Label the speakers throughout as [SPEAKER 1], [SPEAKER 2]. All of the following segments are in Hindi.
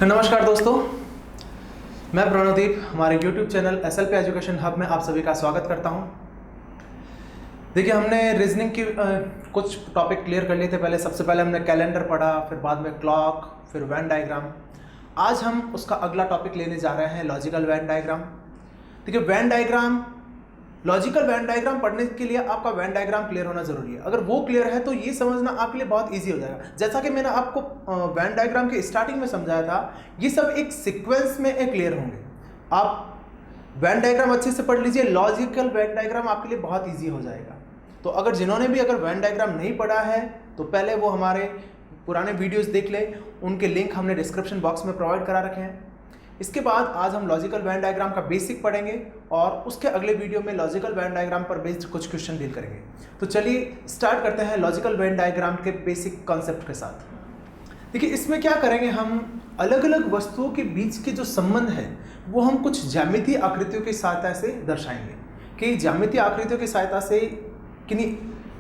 [SPEAKER 1] नमस्कार दोस्तों, मैं प्रणवदीप हमारे YouTube channel SLP education hub में आप सभी का स्वागत करता हूं। देखिए, हमने रीजनिंग की कुछ टॉपिक क्लियर कर लिए थे। सबसे पहले हमने कैलेंडर पढ़ा, फिर बाद में क्लॉक, फिर वेन डायग्राम। आज हम उसका अगला टॉपिक लेने जा रहे हैं, लॉजिकल वेन डायग्राम। देखिए, Venn diagram, logical Venn diagram पढ़ने के लिए आपका वेन डायग्राम क्लियर होना जरूरी है। अगर वो क्लियर है तो ये समझना आपके लिए बहुत इजी हो जाएगा। जैसा कि मैंने आपको वेन डायग्राम के स्टार्टिंग में समझाया था, ये सब एक सीक्वेंस में क्लियर होंगे। आप वेन डायग्राम अच्छे से पढ़ लीजिए, लॉजिकल वेन डायग्राम आपके लिए बहुत इजी हो जाएगा। तो अगर जिन्होंने भी अगर वेन डायग्राम नहीं पढ़ा है तो पहले वो हमारे पुराने वीडियोस देख ले, उनके लिंक हमने डिस्क्रिप्शन बॉक्स में प्रोवाइड करा रखे हैं। इसके बाद आज हम लॉजिकल वेन डायग्राम का बेसिक पढ़ेंगे और उसके अगले वीडियो में लॉजिकल वेन डायग्राम पर बेस्ड कुछ क्वेश्चन डील करेंगे। तो चलिए स्टार्ट करते हैं लॉजिकल वेन डायग्राम के बेसिक कॉन्सेप्ट के साथ। देखिए, इसमें क्या करेंगे, हम अलग अलग वस्तुओं के बीच के जो संबंध है वो हम कुछ ज्यामितीय आकृतियों की सहायता से दर्शाएंगे कि ज्यामितीय आकृतियों की सहायता से किन्हीं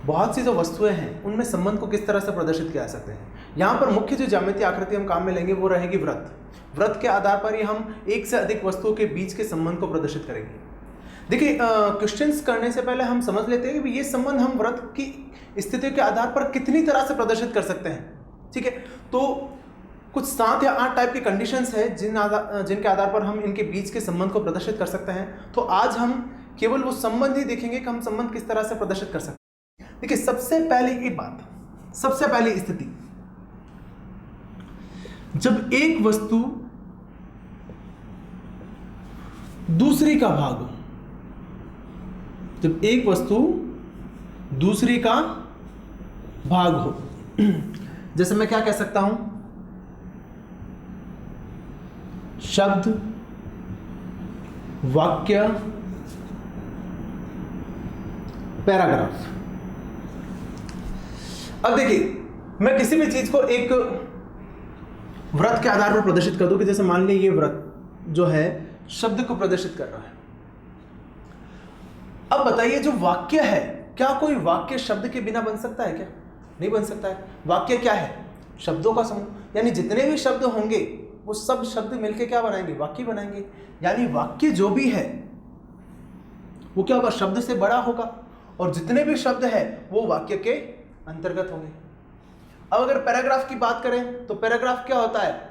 [SPEAKER 1] बहुत सी जो वस्तुएं हैं उनमें संबंध को किस तरह से प्रदर्शित किया जा सकते हैं। यहाँ पर मुख्य जो ज्यामितीय आकृति हम काम में लेंगे वो रहेगी वृत्त। वृत्त के आधार पर ही हम एक से अधिक वस्तुओं के बीच के संबंध को प्रदर्शित करेंगे। देखिए, क्वेश्चंस करने से पहले हम समझ लेते हैं कि ये संबंध हम वृत्त की स्थितियों के आधार पर कितनी तरह से प्रदर्शित कर सकते हैं। ठीक है, तो कुछ 7 या 8 टाइप की कंडीशंस है जिनके आधार पर हम इनके बीच के संबंध को प्रदर्शित कर सकते हैं। तो आज हम केवल वो संबंध ही देखेंगे कि हम संबंध किस तरह से प्रदर्शित कर सकते हैं। देखिए, सबसे पहली स्थिति, जब एक वस्तु दूसरी का भाग हो, जब एक वस्तु दूसरी का भाग हो, जैसे मैं क्या कह सकता हूं, शब्द, वाक्य, पैराग्राफ। अब देखिए, मैं किसी भी चीज को एक वृत्त के आधार पर प्रदर्शित कर दूं कि जैसे मान लीजिए ये वृत्त जो है शब्द को प्रदर्शित कर रहा है। अब बताइए, जो वाक्य है, क्या कोई वाक्य शब्द के बिना बन सकता है क्या? नहीं बन सकता है। वाक्य क्या है? शब्दों का समूह, यानी जितने भी शब्द होंगे वो सब शब्द मिलकर क्या बनाएंगे? वाक्य बनाएंगे। यानी वाक्य जो भी है वो क्या होगा? शब्द से बड़ा होगा, और जितने भी शब्द है वो वाक्य के अंतर्गत होंगे। अब अगर पैराग्राफ की बात करें तो पैराग्राफ क्या होता है?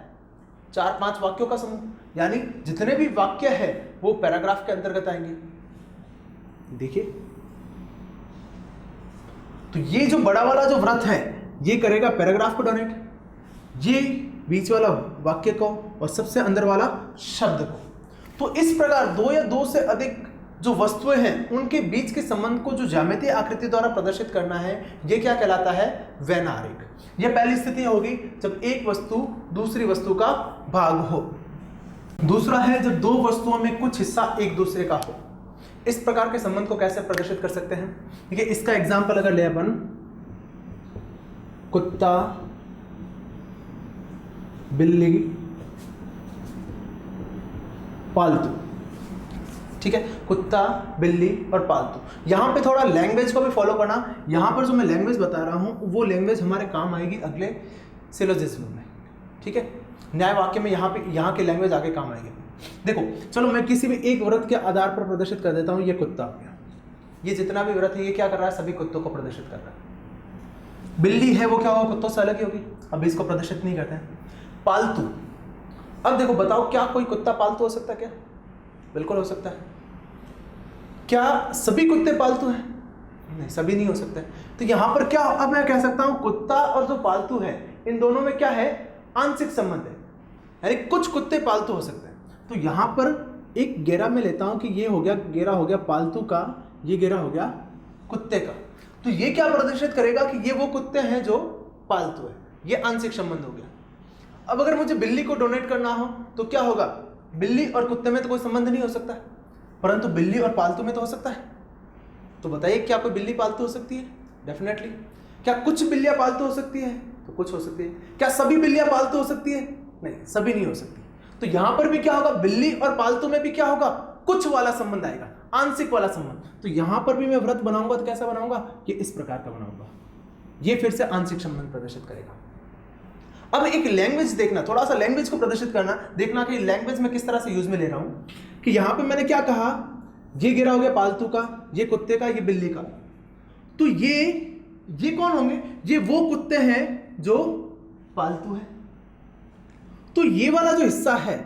[SPEAKER 1] 4-5 वाक्यों का समूह, यानी जितने भी वाक्य है वो पैराग्राफ के अंतर्गत आएंगे। देखिए, तो ये जो बड़ा वाला जो वृत्त है ये करेगा पैराग्राफ को डोनेट, ये बीच वाला वाक्य को, और सबसे अंदर वाला शब्द को। तो इस प्रकार 2 या 2 से अधिक जो वस्तुएं हैं उनके बीच के संबंध को जो ज्यामितीय आकृति द्वारा प्रदर्शित करना है, ये क्या कहलाता है? वेन आरेख। यह पहली स्थिति होगी जब एक वस्तु दूसरी वस्तु का भाग हो। दूसरा है जब 2 वस्तुओं में कुछ हिस्सा एक दूसरे का हो। इस प्रकार के संबंध को कैसे प्रदर्शित कर सकते हैं? देखिए, इसका एग्जाम्पल अगर ले अपन, कुत्ता, बिल्ली, पालतू। ठीक है, कुत्ता, बिल्ली और पालतू। यहां पे थोड़ा लैंग्वेज को भी फॉलो करना। यहां पर जो मैं लैंग्वेज बता रहा हूं वो लैंग्वेज हमारे काम आएगी अगले सिलोजिज्म में। ठीक है, न्याय वाक्य में यहाँ के लैंग्वेज आगे काम आएगी। देखो, चलो मैं किसी भी एक वृत्त के आधार पर प्रदर्शित कर देता हूं। ये कुत्ता हो गया, ये जितना भी वृत्त है ये क्या कर रहा है? सभी कुत्तों को प्रदर्शित कर रहा है। बिल्ली है, वो क्या होगा? कुत्तों से अलग ही होगी, अब इसको प्रदर्शित नहीं करते हैं। पालतू, अब देखो, बताओ, क्या कोई कुत्ता पालतू हो सकता है क्या? बिल्कुल हो सकता है। क्या सभी कुत्ते पालतू हैं? नहीं, सभी नहीं हो सकते। तो यहां पर क्या, अब मैं कह सकता हूं कुत्ता और जो पालतू है इन दोनों में क्या है? आंशिक संबंध है, यानी कुछ कुत्ते पालतू हो सकते हैं। तो यहां पर एक घेरा में लेता हूं कि ये हो गया, घेरा हो गया पालतू का, ये घेरा हो गया कुत्ते का। तो ये क्या प्रदर्शित करेगा कि ये वो कुत्ते हैं जो पालतू है। ये आंशिक संबंध हो गया। अब अगर मुझे बिल्ली को डोनेट करना हो तो क्या होगा? बिल्ली और कुत्ते में तो कोई संबंध नहीं हो सकता, परंतु बिल्ली और पालतू में तो हो सकता है। तो बताइए, क्या कोई बिल्ली पालतू हो सकती है? डेफिनेटली। क्या कुछ बिल्लियां पालतू हो सकती है? तो कुछ हो सकती है। क्या सभी बिल्लियां पालतू हो सकती है? नहीं, सभी नहीं हो सकती। तो यहां पर भी क्या होगा? बिल्ली और पालतू में भी क्या होगा? कुछ वाला संबंध आएगा, आंशिक वाला संबंध। तो यहां पर भी मैं वृत्त बनाऊंगा तो कैसा बनाऊंगा? ये इस प्रकार का बनाऊंगा। ये फिर से आंशिक संबंध प्रदर्शित करेगा। अब एक लैंग्वेज देखना, थोड़ा सा लैंग्वेज को प्रदर्शित करना, देखना कि लैंग्वेज में किस तरह से यूज में ले रहा हूं। कि यहां पे मैंने क्या कहा, ये गिरा हो गया पालतू का, ये कुत्ते का, ये बिल्ली का। तो ये कौन होंगे? ये वो कुत्ते हैं जो पालतू है। तो ये वाला जो हिस्सा है,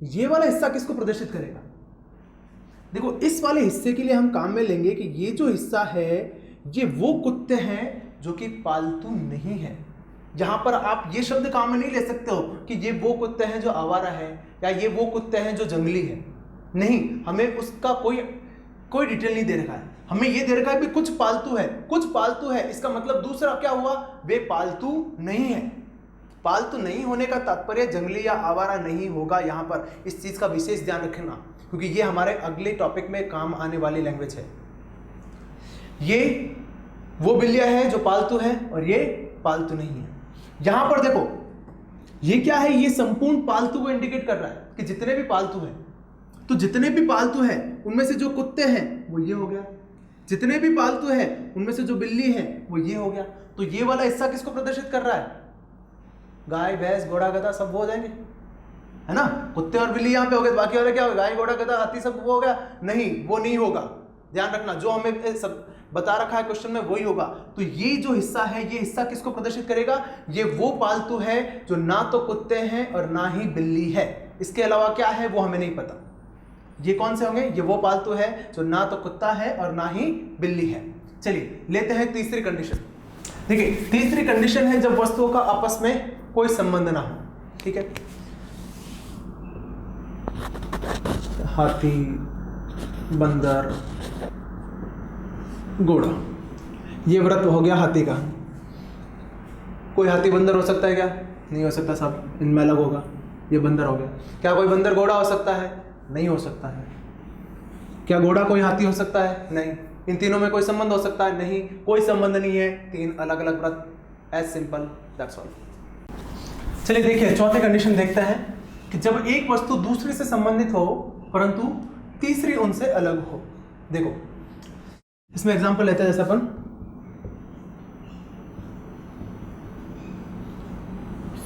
[SPEAKER 1] ये वाला हिस्सा किसको प्रदर्शित करेगा? देखो इस वाले हिस्से के लिए हम काम में लेंगे कि ये जो हिस्सा है ये वो कुत्ते हैं जो कि पालतू नहीं है। यहां पर आप ये शब्द काम में नहीं ले सकते हो कि ये वो कुत्ते हैं जो आवारा है या ये वो कुत्ते हैं जो जंगली है। नहीं, हमें उसका कोई डिटेल नहीं दे रखा है। हमें ये दे रखा है कि कुछ पालतू है, कुछ पालतू है। इसका मतलब दूसरा क्या हुआ? वे पालतू नहीं है। पालतू नहीं होने का तात्पर्य जंगली या आवारा नहीं होगा। यहां पर इस चीज का विशेष ध्यान रखना, क्योंकि ये हमारे अगले टॉपिक में काम आने वाली लैंग्वेज है। ये वो बिल्लियां हैं जो पालतू है और ये पालतू नहीं है। यहां पर देखो ये क्या है? ये संपूर्ण पालतू को इंडिकेट कर रहा है कि जितने भी पालतू हैं, तो जितने भी पालतू हैं उनमें से जो कुत्ते हैं वो ये हो गया, जितने भी पालतू हैं उनमें से जो बिल्ली है वो ये हो गया। तो ये वाला हिस्सा किसको प्रदर्शित कर रहा है? गाय, भैंस, घोड़ा, गधा सब वो हो जाएंगे, है ना। कुत्ते और बिल्ली यहाँ पे हो गए, बाकी वाले क्या हो गए? गाय, घोड़ा, गधा, हाथी सब वो हो गया? नहीं, वो नहीं होगा। ध्यान रखना, जो हमें सब बता रखा है क्वेश्चन में वही होगा। तो ये जो हिस्सा है, ये हिस्सा किसको प्रदर्शित करेगा? ये वो पालतू है जो ना तो कुत्ते हैं और ना ही बिल्ली है। इसके अलावा क्या है वो हमें नहीं पता। ये कौन से होंगे? ये वो पालतू है जो ना तो कुत्ता है और ना ही बिल्ली है। चलिए लेते हैं तीसरी कंडीशन। देखिए तीसरी कंडीशन है जब वस्तुओं का आपस में कोई संबंध ना हो। ठीक है, हाथी, बंदर, घोड़ा, ये व्रत हो गया हाथी का। कोई हाथी बंदर हो सकता है क्या? नहीं हो सकता, सब इनमें अलग होगा। ये बंदर हो गया। क्या कोई बंदर घोड़ा हो सकता है? नहीं हो सकता है। क्या घोड़ा कोई हाथी हो सकता है? नहीं। इन तीनों में कोई संबंध हो सकता है? नहीं, कोई संबंध नहीं है। तीन अलग अलग व्रत, एज सिंपल, दैट्स ऑल। चलिए देखिए चौथी कंडीशन देखते हैं कि जब एक वस्तु दूसरे से संबंधित हो परंतु तीसरी उनसे अलग हो। देखो इसमें एग्जांपल लेते हैं, जैसे अपन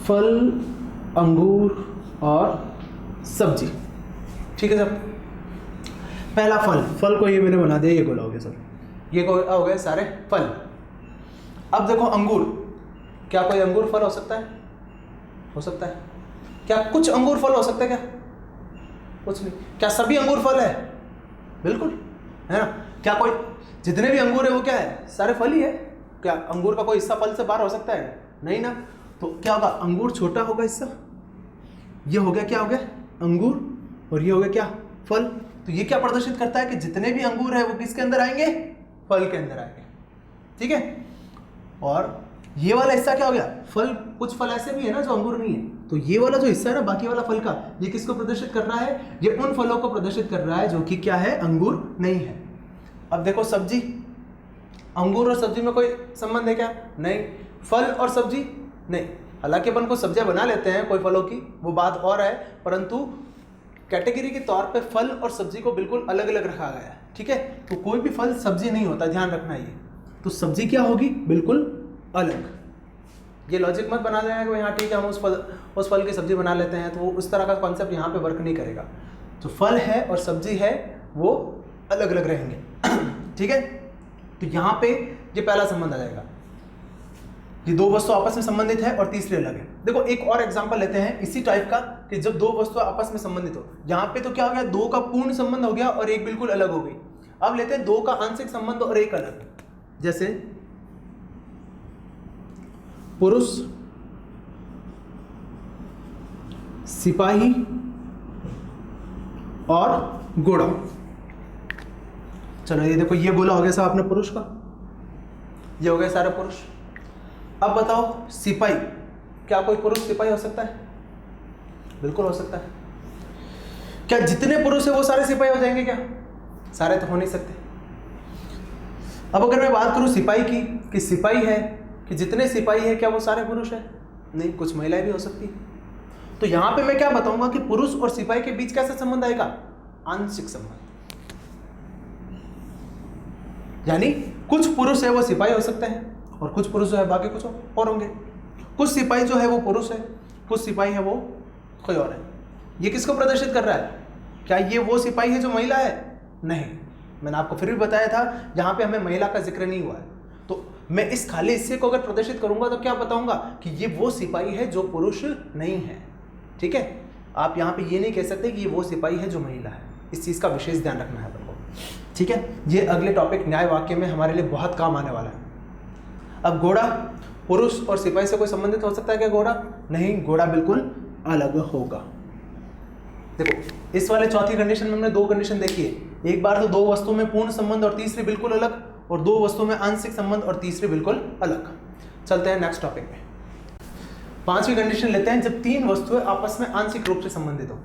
[SPEAKER 1] फल, अंगूर और सब्जी। ठीक है सर, पहला फल को ये मैंने बना दिया, ये गोला हो गया सर, ये हो गए सारे फल। अब देखो अंगूर, क्या कोई अंगूर फल हो सकता है? हो सकता है। क्या कुछ अंगूर फल हो सकता है? क्या कुछ नहीं। क्या सभी अंगूर फल है? बिल्कुल, है ना। क्या कोई, जितने भी अंगूर है वो क्या है? सारे फल ही है। क्या अंगूर का कोई हिस्सा फल से बाहर हो सकता है? नहीं ना। तो क्या होगा? अंगूर छोटा होगा हिस्सा। ये हो गया, क्या हो गया? अंगूर, और ये हो गया क्या? फल। तो ये क्या प्रदर्शित करता है कि जितने भी अंगूर है वो किसके अंदर आएंगे? फल के अंदर आएंगे। ठीक है, और ये वाला हिस्सा क्या हो गया? फल। कुछ फल ऐसे भी है ना जो अंगूर नहीं है, तो ये वाला जो हिस्सा है ना बाकी वाला फल का, ये किसको प्रदर्शित कर रहा है? ये उन फलों को प्रदर्शित कर रहा है जो कि क्या है? अंगूर नहीं है। अब देखो सब्जी, अंगूर और सब्जी में कोई संबंध है क्या? नहीं। फल और सब्जी नहीं। हालांकि अपन को सब्जियां बना लेते हैं कोई फलों की, वो बात और है, परंतु कैटेगरी के तौर पे फल और सब्जी को बिल्कुल अलग अलग रखा गया है। ठीक है, तो कोई भी फल सब्जी नहीं होता, ध्यान रखना ये। तो सब्जी क्या होगी? बिल्कुल अलग। ये लॉजिक मत बना देना कि हाँ ठीक है हम उस फल की सब्जी बना लेते हैं, तो वो उस तरह का कॉन्सेप्ट यहाँ पे वर्क नहीं करेगा। जो फल है और सब्जी है वो अलग अलग रहेंगे। ठीक है, तो यहाँ पे ये पहला संबंध आ जाएगा, ये दो वस्तु आपस में संबंधित है और तीसरी अलग है। देखो एक और एग्जांपल लेते हैं इसी टाइप का, कि जब दो वस्तु आपस में संबंधित हो। यहाँ पे तो क्या हो गया? दो का पूर्ण संबंध हो गया और एक बिल्कुल अलग हो गई। अब लेते हैं दो का आंशिक संबंध और एक अलग। जैसे पुरुष, सिपाही और घोड़ा। चलो ये देखो, ये गोला हो गया साहब अपने पुरुष का, ये हो गए सारे पुरुष। अब बताओ सिपाही, क्या कोई पुरुष सिपाही हो सकता है? बिल्कुल हो सकता है। क्या जितने पुरुष है वो सारे सिपाही हो जाएंगे? क्या सारे तो हो नहीं सकते। अब अगर मैं बात करूं सिपाही की, कि सिपाही है कि जितने सिपाही है क्या वो सारे पुरुष है? नहीं, कुछ महिलाएं भी हो सकती है। तो यहां पे मैं क्या बताऊंगा कि पुरुष और सिपाही के बीच कैसा संबंध आएगा? आंशिक संबंध। यानी कुछ पुरुष है वो सिपाही हो सकते हैं और कुछ पुरुष जो है बाकी कुछ और होंगे। कुछ सिपाही जो है वो पुरुष है, कुछ सिपाही है वो कोई और है। ये किसको प्रदर्शित कर रहा है? क्या ये वो सिपाही है जो महिला है? नहीं, मैंने आपको फिर भी बताया था यहाँ पे हमें महिला का जिक्र नहीं हुआ है। तो मैं इस खाली हिस्से को अगर प्रदर्शित करूंगा तो क्या बताऊंगा कि ये वो सिपाही है जो पुरुष नहीं है। ठीक है, आप यहाँ पे ये नहीं कह सकते कि ये वो सिपाही है जो महिला है। इस चीज़ का विशेष ध्यान रखना है अपन को। ठीक है, ये अगले टॉपिक न्याय वाक्य में हमारे लिए बहुत काम आने वाला है। अब घोड़ा पुरुष और सिपाही से कोई संबंधित हो सकता है क्या? घोड़ा नहीं, घोड़ा बिल्कुल अलग होगा। देखो इस वाले चौथी कंडीशन में हमने दो कंडीशन देखी है। एक बार तो दो वस्तुओं में पूर्ण संबंध और तीसरी बिल्कुल अलग, और दो वस्तुओं में आंशिक संबंध और तीसरी बिल्कुल अलग। चलते हैं नेक्स्ट टॉपिक में। पांचवी कंडीशन लेते हैं, जब तीन वस्तुएं आपस में आंशिक रूप से संबंधित हो।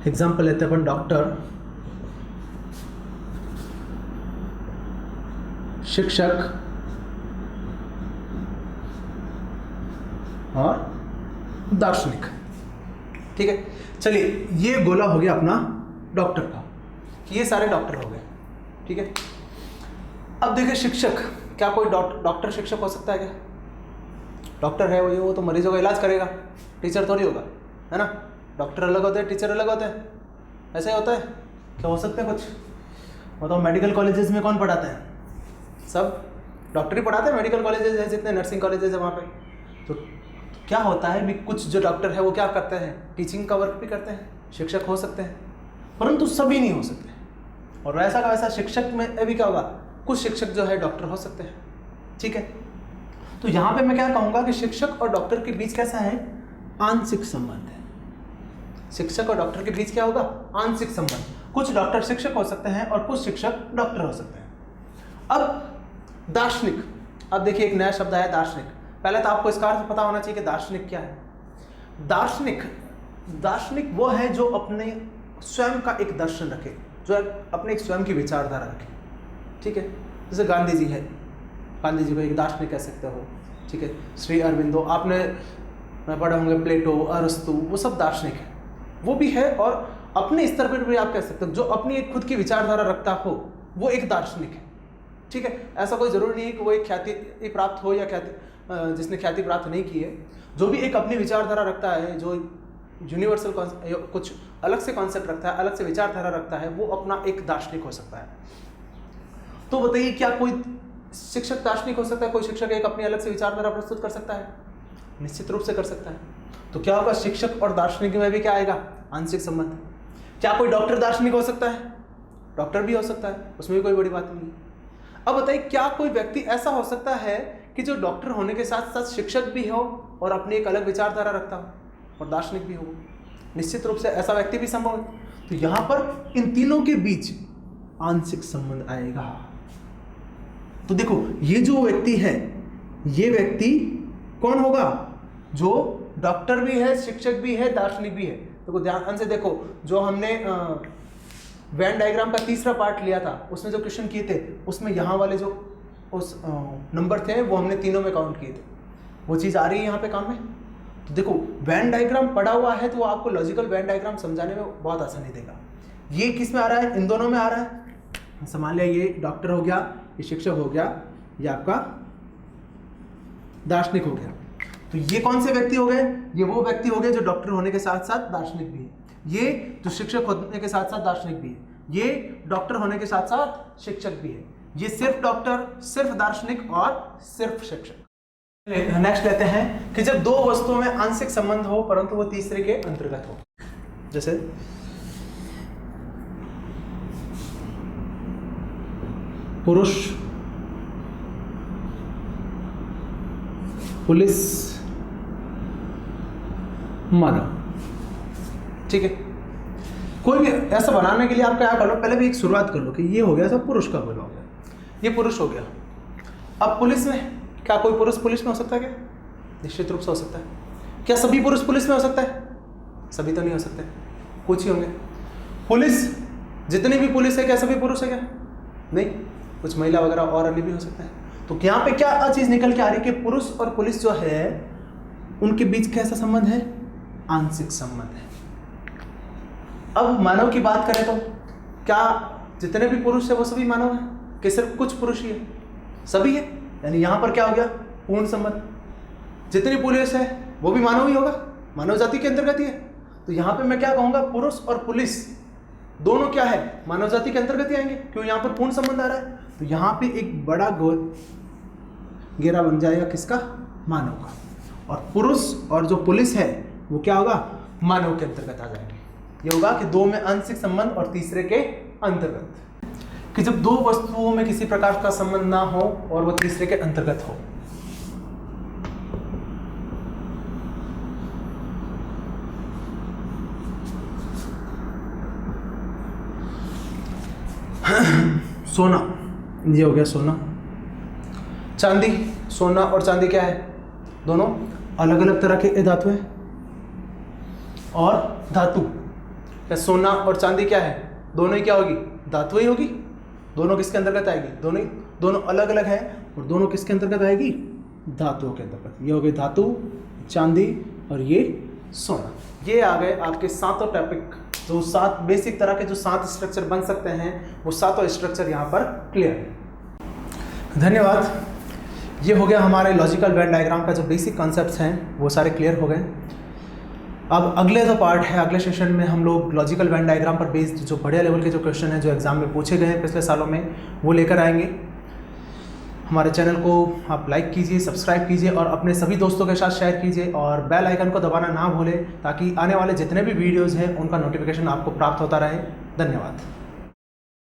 [SPEAKER 1] एग्जाम्पल लेते हैं अपन, डॉक्टर, शिक्षक और दार्शनिक। ठीक है, चलिए ये गोला हो गया अपना डॉक्टर का, ये सारे डॉक्टर हो गए। ठीक है, अब देखिए शिक्षक, क्या कोई डॉक्टर शिक्षक हो सकता है क्या? डॉक्टर है वो तो मरीजों का इलाज करेगा, टीचर थोड़ी होगा, है ना। डॉक्टर अलग होते हैं, टीचर अलग होते हैं, ऐसा ही होता है क्या? हो सकता है कुछ? मतलब मेडिकल कॉलेजेस में कौन पढ़ाते हैं? सब डॉक्टर ही पढ़ाते हैं। मेडिकल कॉलेजेस हैं जितने, नर्सिंग कॉलेजेस हैं वहाँ पे। तो क्या होता है भी, कुछ जो डॉक्टर है वो क्या करते हैं? टीचिंग का वर्क भी करते हैं, शिक्षक हो सकते हैं, परंतु सभी नहीं हो सकते। और वैसा का वैसा शिक्षक में भी क्या होगा, कुछ शिक्षक जो है डॉक्टर हो सकते हैं। ठीक है, तो यहाँ पे मैं क्या कहूँगा कि शिक्षक और डॉक्टर के बीच कैसा है? आंशिक संबंध है। शिक्षक और डॉक्टर के बीच क्या होगा? आंशिक संबंध। कुछ डॉक्टर शिक्षक हो सकते हैं और कुछ शिक्षक डॉक्टर हो सकते हैं। अब दार्शनिक, अब देखिए एक नया शब्द आया दार्शनिक। पहले तो आपको इसका अर्थ पता होना चाहिए कि दार्शनिक क्या है। दार्शनिक वो है जो अपने स्वयं का एक दर्शन रखे, जो अपने एक स्वयं की विचारधारा रखे। ठीक है, जैसे गांधी जी है, गांधी जी को एक दार्शनिक कह सकते हो। ठीक है, श्री अरविंदो, आपने पढ़े होंगे, प्लेटो, अरस्तु, वो सब दार्शनिक है, वो भी है। और अपने स्तर पर भी आप कह सकते हो जो अपनी एक खुद की विचारधारा रखता हो वो एक दार्शनिक है। ठीक है, ऐसा कोई जरूरी नहीं है कि वो एक ख्याति प्राप्त हो या जिसने ख्याति प्राप्त नहीं की है। जो भी एक अपनी विचारधारा रखता है, जो यूनिवर्सल कुछ अलग से कॉन्सेप्ट रखता है, अलग से विचारधारा रखता है, वो अपना एक दार्शनिक हो सकता है। तो बताइए क्या कोई शिक्षक दार्शनिक हो सकता है? कोई शिक्षक एक अपनी अलग से विचारधारा प्रस्तुत कर सकता है? निश्चित रूप से कर सकता है। तो क्या होगा, शिक्षक और दार्शनिक में भी क्या आएगा? आंशिक संबंध। क्या कोई डॉक्टर दार्शनिक हो सकता है? डॉक्टर भी हो सकता है, उसमें भी कोई बड़ी बात नहीं है। अब बताइए क्या कोई व्यक्ति ऐसा हो सकता है कि जो डॉक्टर होने के साथ साथ शिक्षक भी हो और अपनी एक अलग विचारधारा रखता हो और दार्शनिक भी हो? निश्चित रूप से ऐसा व्यक्ति भी संभव है। तो यहां पर इन तीनों के बीच आंशिक संबंध आएगा। तो देखो ये जो व्यक्ति है, ये व्यक्ति कौन होगा? जो डॉक्टर भी है, शिक्षक भी है, दार्शनिक भी है। देखो ध्यान से देखो, जो हमने वेन डायग्राम का तीसरा पार्ट लिया था, उसमें जो क्वेश्चन किए थे, उसमें यहाँ वाले जो उस नंबर थे वो हमने तीनों में काउंट किए थे। वो चीज़ आ रही है यहाँ पे काम में। तो देखो वेन डायग्राम पढ़ा हुआ है तो आपको लॉजिकल वेन डायग्राम समझाने में बहुत आसानी देगा। ये किस में आ रहा है? इन दोनों में आ रहा है। समझ लिया, ये डॉक्टर हो गया, ये शिक्षक हो गया, ये आपका दार्शनिक हो गया। तो ये कौन से व्यक्ति हो गए? ये वो व्यक्ति हो गए जो डॉक्टर होने के साथ साथ दार्शनिक भी है। ये जो शिक्षक होने के साथ साथ दार्शनिक भी है, ये डॉक्टर होने के साथ साथ शिक्षक भी है। ये सिर्फ डॉक्टर, सिर्फ दार्शनिक और सिर्फ शिक्षक। नेक्स्ट लेते हैं कि जब दो वस्तुओं में आंशिक संबंध हो परंतु वो तीसरे के अंतर्गत हो। जैसे पुरुष, पुलिस, मानव। ठीक है, कोई भी ऐसा बनाने के लिए आप क्या कर लो, पहले भी एक शुरुआत कर लो कि ये हो गया सब पुरुष का बोला हो गया, ये पुरुष हो गया। अब पुलिस में क्या कोई पुरुष पुलिस में हो सकता है क्या? निश्चित रूप से हो सकता है। क्या सभी पुरुष पुलिस में हो सकता है? सभी तो नहीं हो सकते, कुछ ही होंगे। पुलिस, जितने भी पुलिस है क्या सभी पुरुष है क्या? नहीं, कुछ महिला वगैरह और अन्य भी हो सकता है। तो यहाँ पे क्या चीज निकल के आ रही है कि पुरुष और पुलिस जो है उनके बीच कैसा संबंध है? आंशिक संबंध है। अब मानव की बात करें तो क्या जितने भी पुरुष है वो सभी मानव हैं कि सिर्फ कुछ पुरुष ही है? सभी है। यानी यहां पर क्या हो गया? पूर्ण संबंध। जितनी पुलिस है वो भी मानव ही होगा, मानव जाति के अंतर्गत ही है। तो यहाँ पे मैं क्या कहूँगा, पुरुष और पुलिस दोनों क्या है, मानव जाति के अंतर्गत ही आएंगे, क्यों यहाँ पर पूर्ण संबंध आ रहा है। तो यहाँ पे एक बड़ा घेरा बन जाएगा किसका, मानव का, और पुरुष और जो पुलिस है वो क्या होगा, मानव के अंतर्गत आ जाएंगे। ये होगा कि दो में आंशिक संबंध और तीसरे के अंतर्गत, कि जब दो वस्तुओं में किसी प्रकार का संबंध ना हो और वो तीसरे के अंतर्गत हो। सोना, ये हो गया सोना। चांदी, सोना और चांदी क्या है, दोनों अलग अलग तरह के धातु हैं। और धातु, क्या सोना और चांदी क्या है, दोनों ही क्या होगी, धातु ही होगी। दोनों किसके अंतर्गत आएगी, दोनों अलग अलग है और दोनों किसके अंतर्गत आएगी, धातुओं के अंतर्गत। ये हो गई धातु, चांदी और ये सोना। ये आ गए आपके सातों टॉपिक, जो 7 बेसिक तरह के जो 7 स्ट्रक्चर बन सकते हैं, वो सातों स्ट्रक्चर यहाँ पर क्लियर है। धन्यवाद। ये हो गया हमारे लॉजिकल वेन डायग्राम का जो बेसिक कॉन्सेप्ट्स हैं वो सारे क्लियर हो गए। अब अगले जो पार्ट है, अगले सेशन में हम लोग लॉजिकल वेन डायग्राम पर बेस्ड जो बढ़िया लेवल के जो क्वेश्चन हैं जो एग्जाम में पूछे गए हैं पिछले सालों में, वो लेकर आएंगे। हमारे चैनल को आप लाइक कीजिए, सब्सक्राइब कीजिए और अपने सभी दोस्तों के साथ शेयर कीजिए और बेल आइकन को दबाना ना भूलें, ताकि आने वाले जितने भी वीडियोज़ हैं उनका नोटिफिकेशन आपको प्राप्त होता रहे। धन्यवाद।